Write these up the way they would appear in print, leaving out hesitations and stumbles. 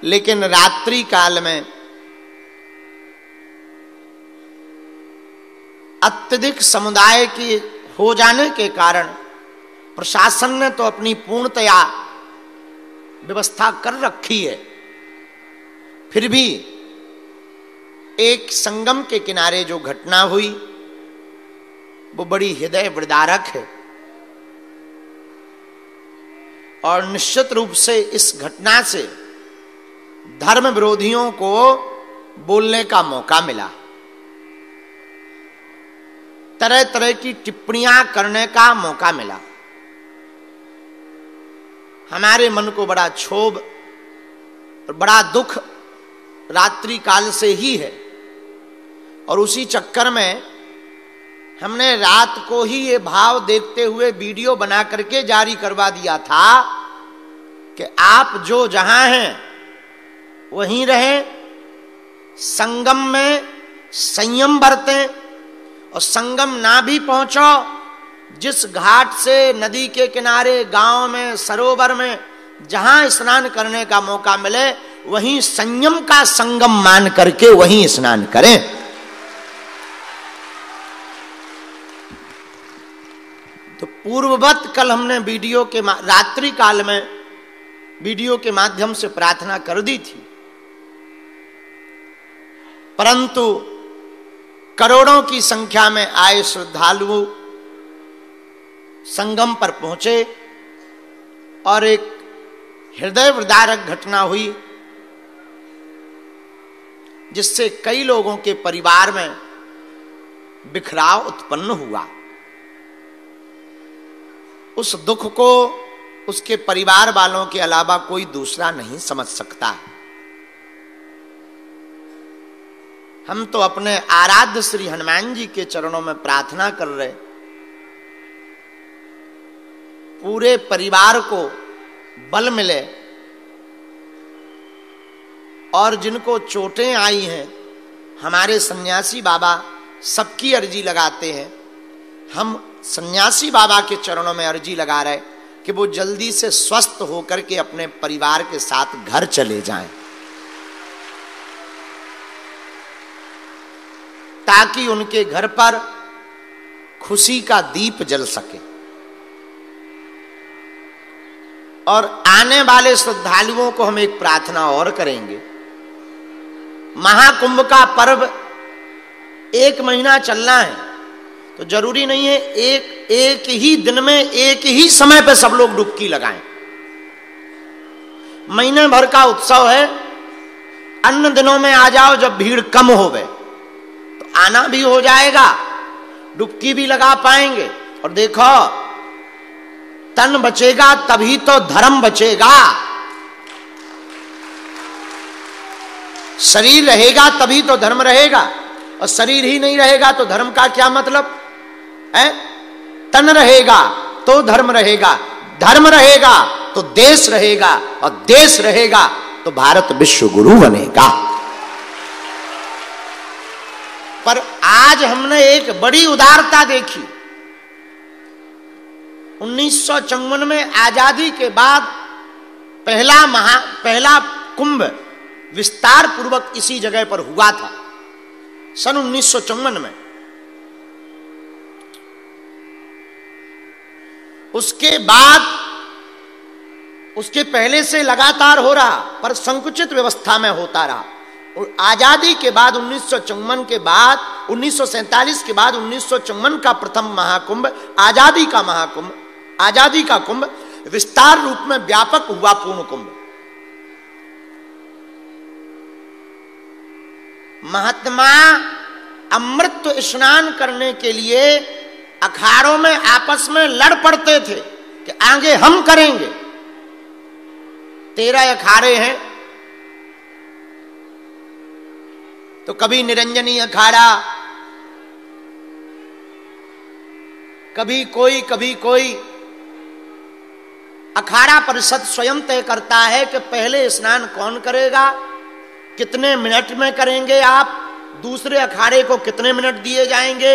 लेकिन रात्रि काल में अत्यधिक समुदाय की हो जाने के कारण प्रशासन ने तो अपनी पूर्णतया व्यवस्था कर रखी है, फिर भी एक संगम के किनारे जो घटना हुई वो बड़ी हृदय विदारक है। और निश्चित रूप से इस घटना से धर्म विरोधियों को बोलने का मौका मिला, तरह तरह की टिप्पणियां करने का मौका मिला। हमारे मन को बड़ा क्षोभ और बड़ा दुख रात्रि काल से ही है, और उसी चक्कर में हमने रात को ही ये भाव देखते हुए वीडियो बना करके जारी करवा दिया था कि आप जो जहां हैं वहीं रहें, संगम में संयम बरतें, और संगम ना भी पहुंचो, जिस घाट से नदी के किनारे, गांव में, सरोवर में जहां स्नान करने का मौका मिले वहीं संयम का संगम मान करके वहीं स्नान करें। तो पूर्ववत कल हमने वीडियो के रात्रि काल में वीडियो के माध्यम से प्रार्थना कर दी थी, परंतु करोड़ों की संख्या में आए श्रद्धालु संगम पर पहुंचे और एक हृदय विदारक घटना हुई, जिससे कई लोगों के परिवार में बिखराव उत्पन्न हुआ। उस दुख को उसके परिवार वालों के अलावा कोई दूसरा नहीं समझ सकता। हम तो अपने आराध्य श्री हनुमान जी के चरणों में प्रार्थना कर रहे, पूरे परिवार को बल मिले, और जिनको चोटें आई हैं, हमारे सन्यासी बाबा सबकी अर्जी लगाते हैं। हम सन्यासी बाबा के चरणों में अर्जी लगा रहे कि वो जल्दी से स्वस्थ होकर के अपने परिवार के साथ घर चले जाएं, ताकि उनके घर पर खुशी का दीप जल सके। और आने वाले श्रद्धालुओं को हम एक प्रार्थना और करेंगे। महाकुंभ का पर्व 1 महीना चलना है, तो जरूरी नहीं है एक ही दिन में एक ही समय पे सब लोग डुबकी लगाएं। महीने भर का उत्सव है, अन्य दिनों में आ जाओ जब भीड़ कम होवे, तो आना भी हो जाएगा, डुबकी भी लगा पाएंगे। और देखो, तन बचेगा तभी तो धर्म बचेगा, शरीर रहेगा तभी तो धर्म रहेगा, और शरीर ही नहीं रहेगा तो धर्म का क्या मतलब है? तन रहेगा तो धर्म रहेगा, धर्म रहेगा तो देश रहेगा, और देश रहेगा तो भारत विश्व गुरु बनेगा। पर आज हमने एक बड़ी उदारता देखी। 1954 में आजादी के बाद पहला कुंभ विस्तार पूर्वक इसी जगह पर हुआ था, सन 1954 में। उसके बाद, उसके पहले से लगातार हो रहा, पर संकुचित व्यवस्था में होता रहा। और आजादी के बाद 1954 के बाद, 1947 के बाद 1954 का प्रथम महाकुंभ, आजादी का महाकुंभ, आजादी का कुंभ विस्तार रूप में व्यापक हुआ पूर्ण कुंभ। महात्मा अमृत स्नान करने के लिए अखाड़ों में आपस में लड़ पड़ते थे कि आगे हम करेंगे। 13 अखाड़े हैं, तो कभी निरंजनी अखाड़ा, कभी कोई। अखाड़ा परिषद स्वयं तय करता है कि पहले स्नान कौन करेगा, कितने मिनट में करेंगे आप, दूसरे अखाड़े को कितने मिनट दिए जाएंगे,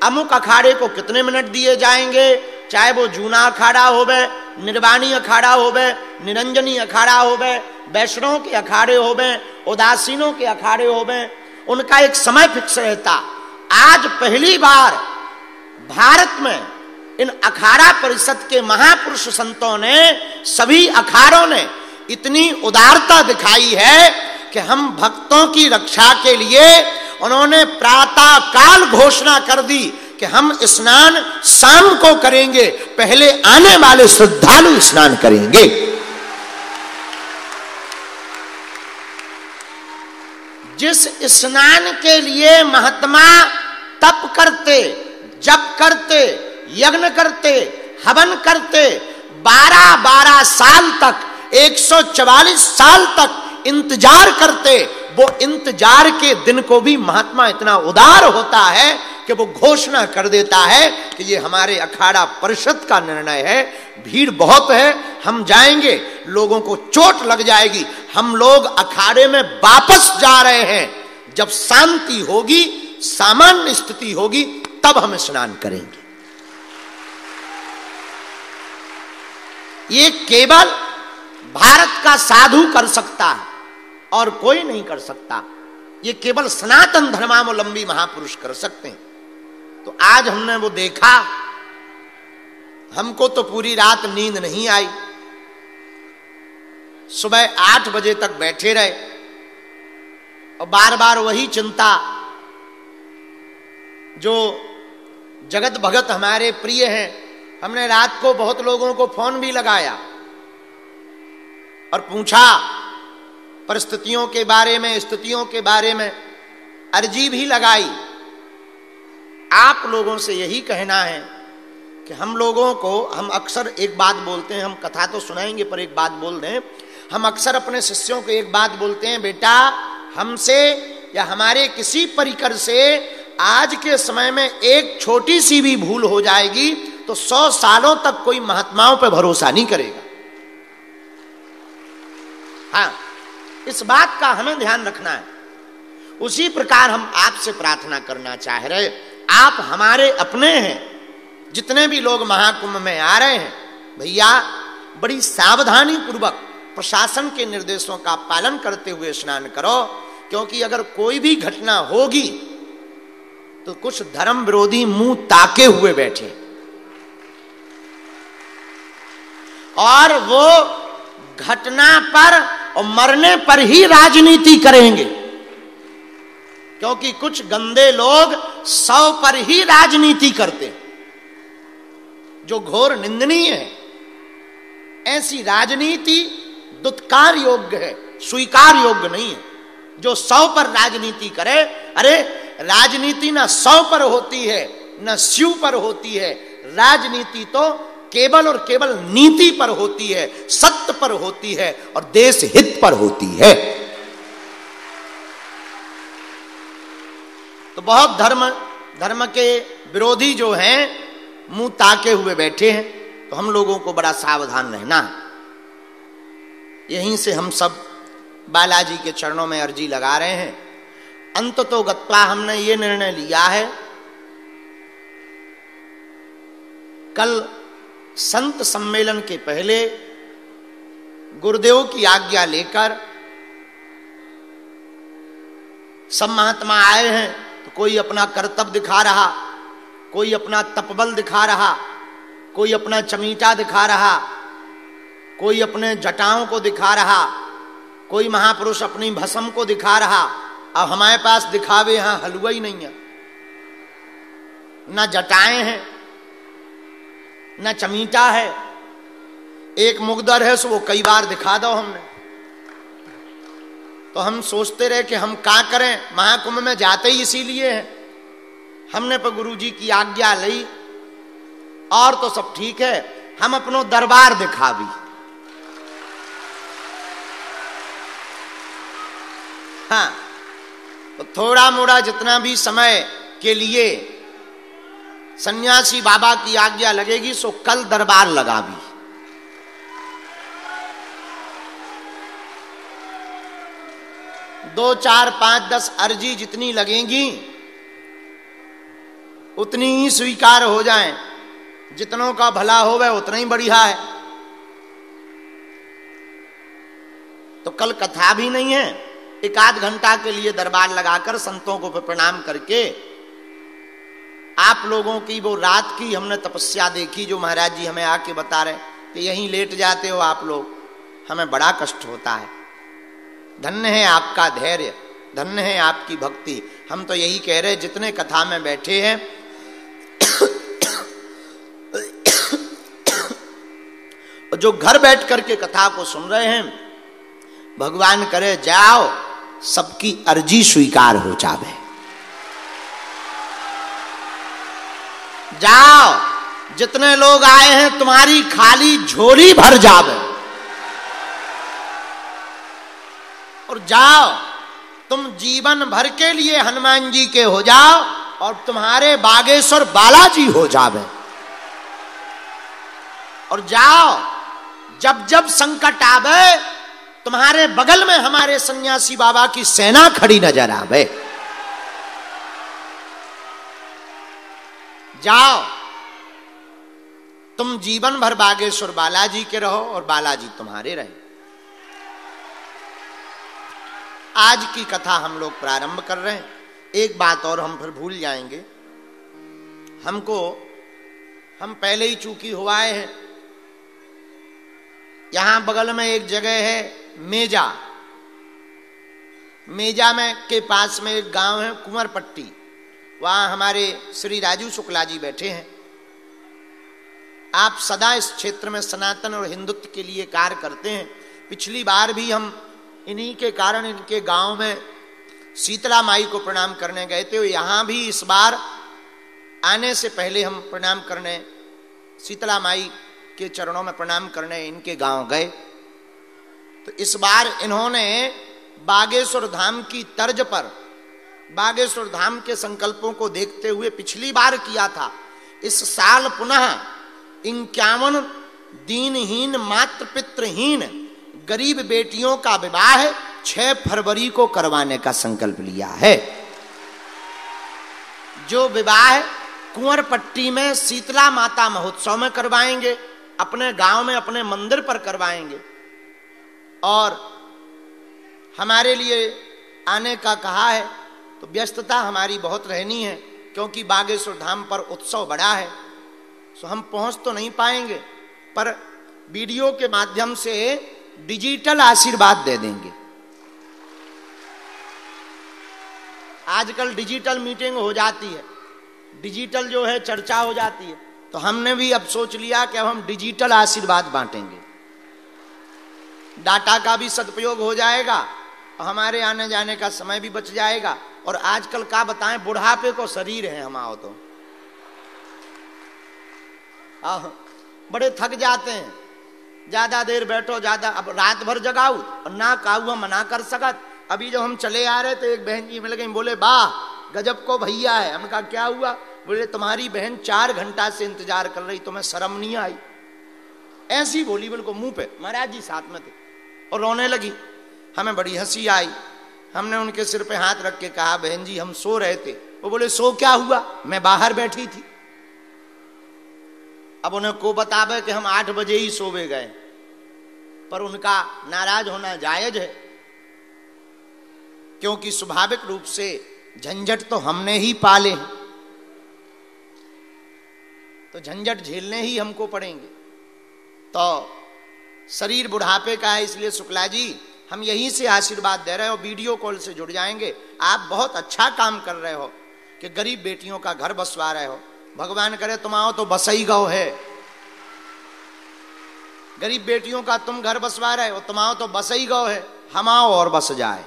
अमुक अखाड़े को कितने मिनट दिए जाएंगे, चाहे वो जूना अखाड़ा होवे निर्वाणी अखाड़ा होवे, निरंजनी अखाड़ा होवे, वैष्णव के अखाड़े होवे, उदासीनों के अखाड़े होवे, उनका एक समय फिक्स रहता। आज पहली बार भारत में इन अखाड़ा परिषद के महापुरुष संतों ने, सभी अखाड़ों ने इतनी उदारता दिखाई है कि हम भक्तों की रक्षा के लिए उन्होंने प्रातः काल घोषणा कर दी कि हम स्नान शाम को करेंगे, पहले आने वाले श्रद्धालु स्नान करेंगे। जिस स्नान के लिए महात्मा तप करते, जप करते, यज्ञ करते, हवन करते, 12-12 साल तक, 144 साल तक इंतजार करते, वो इंतजार के दिन को भी महात्मा इतना उदार होता है कि वो घोषणा कर देता है कि ये हमारे अखाड़ा परिषद का निर्णय है, भीड़ बहुत है, हम जाएंगे, लोगों को चोट लग जाएगी, हम लोग अखाड़े में वापस जा रहे हैं, जब शांति होगी, सामान्य स्थिति होगी, तब हम स्नान करेंगे। ये केवल भारत का साधु कर सकता है और कोई नहीं कर सकता, ये केवल सनातन धर्मावलंबी महापुरुष कर सकते हैं। तो आज हमने वो देखा, हमको तो पूरी रात नींद नहीं आई, सुबह 8 बजे तक बैठे रहे और बार बार वही चिंता, जो जगत भगत हमारे प्रिय हैं, हमने रात को बहुत लोगों को फोन भी लगाया और पूछा परिस्थितियों के बारे में, स्थितियों के बारे में, अर्जी भी लगाई। आप लोगों से यही कहना है कि हम लोगों को, हम अक्सर एक बात बोलते हैं, हम कथा तो सुनाएंगे पर एक बात बोल दें, हम अक्सर अपने शिष्यों को एक बात बोलते हैं, बेटा हमसे या हमारे किसी परिकर से आज के समय में एक छोटी सी भी भूल हो जाएगी तो 100 सालों तक कोई महात्माओं पर भरोसा नहीं करेगा। हाँ, इस बात का हमें ध्यान रखना है। उसी प्रकार हम आपसे प्रार्थना करना चाह रहे, आप हमारे अपने हैं, जितने भी लोग महाकुंभ में आ रहे हैं, भैया बड़ी सावधानी पूर्वक प्रशासन के निर्देशों का पालन करते हुए स्नान करो, क्योंकि अगर कोई भी घटना होगी तो कुछ धर्म विरोधी मुंह ताके हुए बैठे और वो घटना पर और मरने पर ही राजनीति करेंगे, क्योंकि कुछ गंदे लोग 100 पर ही राजनीति करते हैं, जो घोर निंदनीय है। ऐसी राजनीति दुत्कार योग्य है, स्वीकार योग्य नहीं है। जो 100 पर राजनीति करे, अरे राजनीति ना 100 पर होती है न स्यू पर होती है, राजनीति तो केवल और केवल नीति पर होती है, सत्य पर होती है और देश हित पर होती है। तो बहुत धर्म के विरोधी जो हैं मुंह ताके हुए बैठे हैं, तो हम लोगों को बड़ा सावधान रहना है। यहीं से हम सब बालाजी के चरणों में अर्जी लगा रहे हैं। अंततो गत्वा हमने ये निर्णय लिया है, कल संत सम्मेलन के पहले गुरुदेव की आज्ञा लेकर सब महात्मा आए हैं, तो कोई अपना कर्तव्य दिखा रहा, कोई अपना तपबल दिखा रहा, कोई अपना चमीटा दिखा रहा, कोई अपने जटाओं को दिखा रहा, कोई महापुरुष अपनी भस्म को दिखा रहा। अब हमारे पास दिखावे यहां हलवा ही नहीं है, ना जटाएं हैं न चमीटा है, एक मुगदर है सो वो कई बार दिखा दो हमने। तो हम सोचते रहे कि हम क्या करें, महाकुंभ में जाते ही इसीलिए हैं। हमने पर गुरुजी की आज्ञा ली और तो सब ठीक है, हम अपनो दरबार दिखावी। हाँ, तो थोड़ा मोड़ा जितना भी समय के लिए सन्यासी बाबा की आज्ञा लगेगी, सो कल दरबार लगा भी। दो चार 5-10 अर्जी जितनी लगेंगी उतनी ही स्वीकार हो जाएं, जितनों का भला होवे उतना ही बढ़िया है। तो कल कथा भी नहीं है, एक आध घंटा के लिए दरबार लगाकर संतों को प्रणाम करके आप लोगों की वो रात की हमने तपस्या देखी जो महाराज जी हमें आके बता रहे कि यहीं लेट जाते हो आप लोग, हमें बड़ा कष्ट होता है। धन्य है आपका धैर्य, धन्य है आपकी भक्ति। हम तो यही कह रहे जितने कथा में बैठे हैं जो घर बैठ करके कथा को सुन रहे हैं, भगवान करे जाओ सबकी अर्जी स्वीकार हो जावे, जाओ जितने लोग आए हैं तुम्हारी खाली झोली भर जावे, और जाओ तुम जीवन भर के लिए हनुमान जी के हो जाओ और तुम्हारे बागेश्वर बालाजी हो जावे। और जाओ जब जब संकट आवे तुम्हारे बगल में हमारे सन्यासी बाबा की सेना खड़ी नजर आवे। जाओ तुम जीवन भर बागेश्वर बालाजी के रहो और बालाजी तुम्हारे रहे। आज की कथा हम लोग प्रारंभ कर रहे हैं। एक बात और हम फिर भूल जाएंगे, हम पहले ही चूकी हुआ है। यहां बगल में एक जगह है मेजा, मेजा में के पास में एक गांव है कुंवरपट्टी, वहां हमारे श्री राजू शुक्ला जी बैठे हैं। आप सदा इस क्षेत्र में सनातन और हिंदुत्व के लिए कार्य करते हैं। पिछली बार भी हम इन्हीं के कारण इनके गांव में शीतला माई को प्रणाम करने गए थे। यहां भी इस बार आने से पहले हम प्रणाम करने शीतला माई के चरणों में प्रणाम करने इनके गांव गए। तो इस बार इन्होंने बागेश्वर धाम की तर्ज पर बागेश्वर धाम के संकल्पों को देखते हुए पिछली बार किया था, इस साल पुनः 51 दीनहीन मातृ पितृहीन गरीब बेटियों का विवाह 6 फरवरी को करवाने का संकल्प लिया है। जो विवाह कुंवरपट्टी में शीतला माता महोत्सव में करवाएंगे, अपने गांव में अपने मंदिर पर करवाएंगे, और हमारे लिए आने का कहा है। तो व्यस्तता हमारी बहुत रहनी है क्योंकि बागेश्वर धाम पर उत्सव बड़ा है, सो हम पहुंच तो नहीं पाएंगे, पर वीडियो के माध्यम से डिजिटल आशीर्वाद दे देंगे। आजकल डिजिटल मीटिंग हो जाती है, डिजिटल जो है चर्चा हो जाती है, तो हमने भी अब सोच लिया कि अब हम डिजिटल आशीर्वाद बांटेंगे। डाटा का भी सदुपयोग हो जाएगा और हमारे आने जाने का समय भी बच जाएगा। और आजकल का बताएं, बुढ़ापे को शरीर है हमारा, तो बड़े थक जाते हैं, ज्यादा देर बैठो, ज्यादा अब रात भर जगाऊ और ना काऊ मना कर सकत। अभी जब हम चले आ रहे थे एक बहन जी मिल गई, बोले वाह गजब को भैया है। हमने कहा क्या हुआ? बोले तुम्हारी बहन 4 घंटा से इंतजार कर रही, तुम्हें शर्म नहीं आई? ऐसी बोली बिल्कुल मुंह पे। महाराज जी साथ में थे और रोने लगी। हमें बड़ी हंसी आई। हमने उनके सिर पे हाथ रख के कहा बहन जी हम सो रहे थे। वो बोले सो क्या हुआ, मैं बाहर बैठी थी। अब उन्हें को बतावे कि हम 8 बजे ही सोवे गए, पर उनका नाराज होना जायज है, क्योंकि स्वाभाविक रूप से झंझट तो हमने ही पाले हैं, तो झंझट झेलने ही हमको पड़ेंगे। तो शरीर बुढ़ापे का है, इसलिए शुक्ला जी हम यहीं से आशीर्वाद दे रहे हो, वीडियो कॉल से जुड़ जाएंगे। आप बहुत अच्छा काम कर रहे हो कि गरीब बेटियों का घर बसवा रहे हो। भगवान करे तुम आओ तो बसई गौ है। गरीब बेटियों का तुम घर बसवा रहे हो, तुम आओ तो बसई गौ है, हम आओ और बस जाए।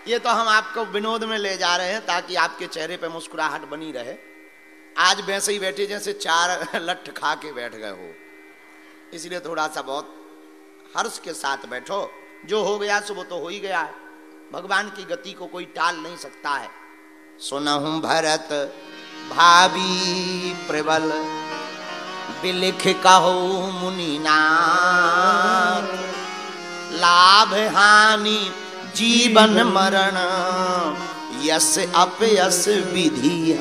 ये तो हम आपको विनोद में ले जा रहे हैं ताकि आपके चेहरे पे मुस्कुराहट बनी रहे। आज वैसे ही बैठे जैसे 4 लठ खा के बैठ गए हो, इसलिए थोड़ा सा बहुत हर्ष के साथ बैठो। जो हो गया सो वो तो हो ही गया है, भगवान की गति को कोई टाल नहीं सकता है। सुनहु भरत भावी प्रबल, बिलिख कहो मुनिनाथ, लाभ हानि जीवन मरण, यस अपयस विधि।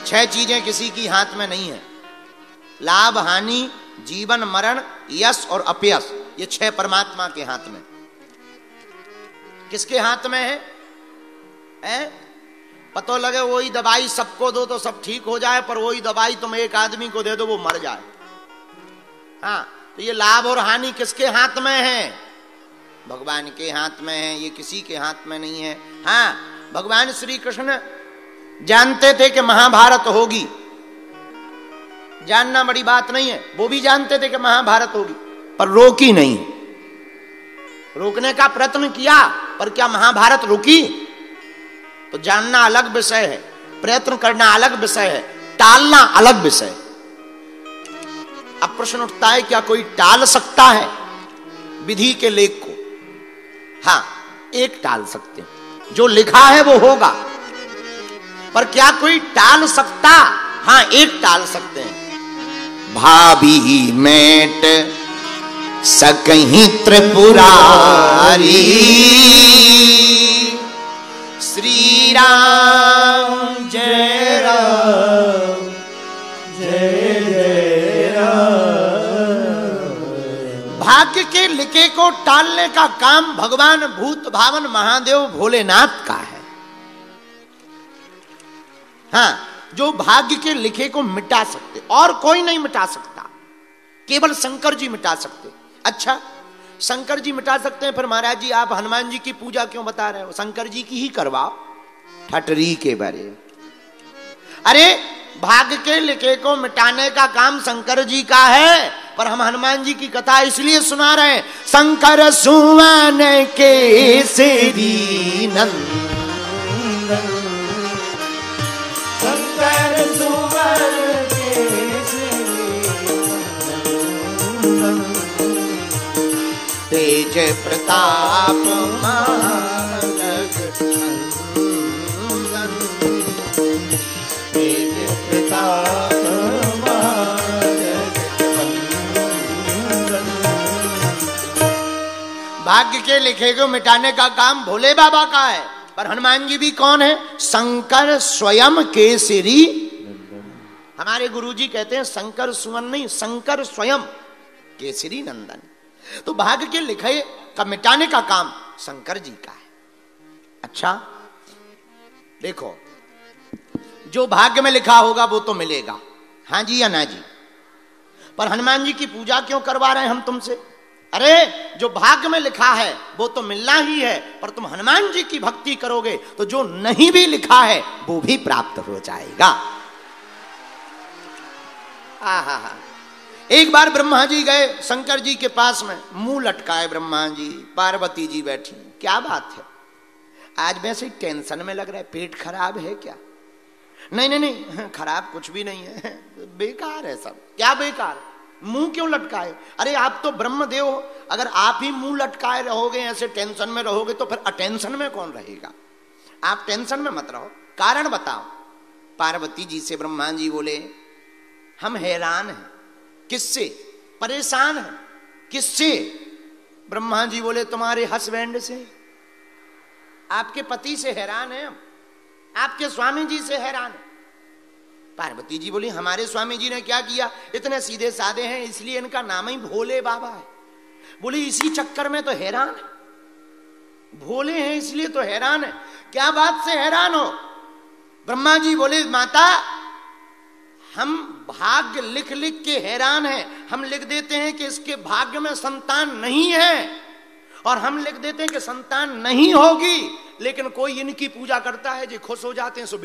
6 चीजें किसी की हाथ में नहीं है, लाभ हानि, जीवन मरण, यश और अपयश, ये 6 परमात्मा के हाथ में। किसके हाथ में है? पता लगे वही दवाई सबको दो तो सब ठीक हो जाए, पर वही दवाई तुम एक आदमी को दे दो वो मर जाए। हाँ, तो ये लाभ और हानि किसके हाथ में है? भगवान के हाथ में है, ये किसी के हाथ में नहीं है। हाँ, भगवान श्री कृष्ण जानते थे कि महाभारत होगी, जानना बड़ी बात नहीं है, वो भी जानते थे कि महाभारत होगी, पर रोकी नहीं। रोकने का प्रयत्न किया, पर क्या महाभारत रुकी? तो जानना अलग विषय है, प्रयत्न करना अलग विषय है, टालना अलग विषय। अब प्रश्न उठता है, क्या कोई टाल सकता है विधि के लेख को? हाँ, एक टाल सकते हैं, जो लिखा है वो होगा, पर क्या कोई टाल सकता? हाँ, एक टाल सकते हैं। भाभी मेट सकहीं त्रिपुरारी, श्री राम जय राम जय जय राम। भाग्य के लिखे को टालने का काम भगवान भूत भावन महादेव भोलेनाथ का है। हाँ, जो भाग्य के लिखे को मिटा सकते, और कोई नहीं मिटा सकता, केवल शंकर जी मिटा सकते। अच्छा, शंकर जी मिटा सकते हैं, फिर महाराज जी आप हनुमान जी की पूजा क्यों बता रहे हो? शंकर जी की ही करवाओ, ठटरी के बारे। अरे, भाग्य के लिखे को मिटाने का काम शंकर जी का है, पर हम हनुमान जी की कथा इसलिए सुना रहे हैं, शंकर सुवन के श्री नंदन, शंकर सुवन के श्री नंदन, तेज प्रताप महाजग नंदन, तेज प्रताप महाजग नंदन। भाग्य के लिखे को मिटाने का काम भोले बाबा का है, पर हनुमान जी भी कौन है? शंकर स्वयं केसरी। हमारे गुरुजी कहते हैं शंकर सुवन नहीं, शंकर स्वयं केसरी नंदन। तो भाग्य के लिखे का मिटाने का काम शंकर जी का है। अच्छा, देखो, जो भाग्य में लिखा होगा वो तो मिलेगा, हाँ जी या ना जी, पर हनुमान जी की पूजा क्यों करवा रहे हैं हम तुमसे? अरे, जो भाग्य में लिखा है वो तो मिलना ही है, पर तुम हनुमान जी की भक्ति करोगे तो जो नहीं भी लिखा है वो भी प्राप्त हो जाएगा। आहा, एक बार ब्रह्मा जी गए शंकर जी के पास में, मुंह लटकाए ब्रह्मा जी, पार्वती जी बैठी। क्या बात है, आज वैसे टेंशन में लग रहा है, पेट खराब है क्या? नहीं नहीं नहीं, खराब कुछ भी नहीं है, बेकार है सब। क्या बेकार? मुंह क्यों लटकाए? अरे, आप तो ब्रह्मदेव हो, अगर आप ही मुंह लटकाए रहोगे, ऐसे टेंशन में रहोगे, तो फिर अटेंशन में कौन रहेगा? आप टेंशन में मत रहो, कारण बताओ। पार्वती जी से ब्रह्मा जी बोले, हम हैरान हैं। किससे? परेशान हैं। किससे? ब्रह्मा जी बोले, तुम्हारे हस्बैंड से, आपके पति से हैरान है हम, आपके स्वामी जी से हैरान है। पार्वती जी बोली, हमारे स्वामी जी ने क्या किया? इतने सीधे साधे हैं, इसलिए इनका नाम ही भोले बाबा है। बोली, इसी चक्कर में तो हैरान है, भोले हैं इसलिए तो हैरान है। क्या बात से हैरान हो? ब्रह्मा जी बोले, माता, हम भाग्य लिख लिख के हैरान हैं। हम लिख देते हैं कि इसके भाग्य में संतान नहीं है, और हम लिख देते हैं कि संतान नहीं होगी, लेकिन कोई इनकी पूजा करता है जी, खुश हो जाते हैं।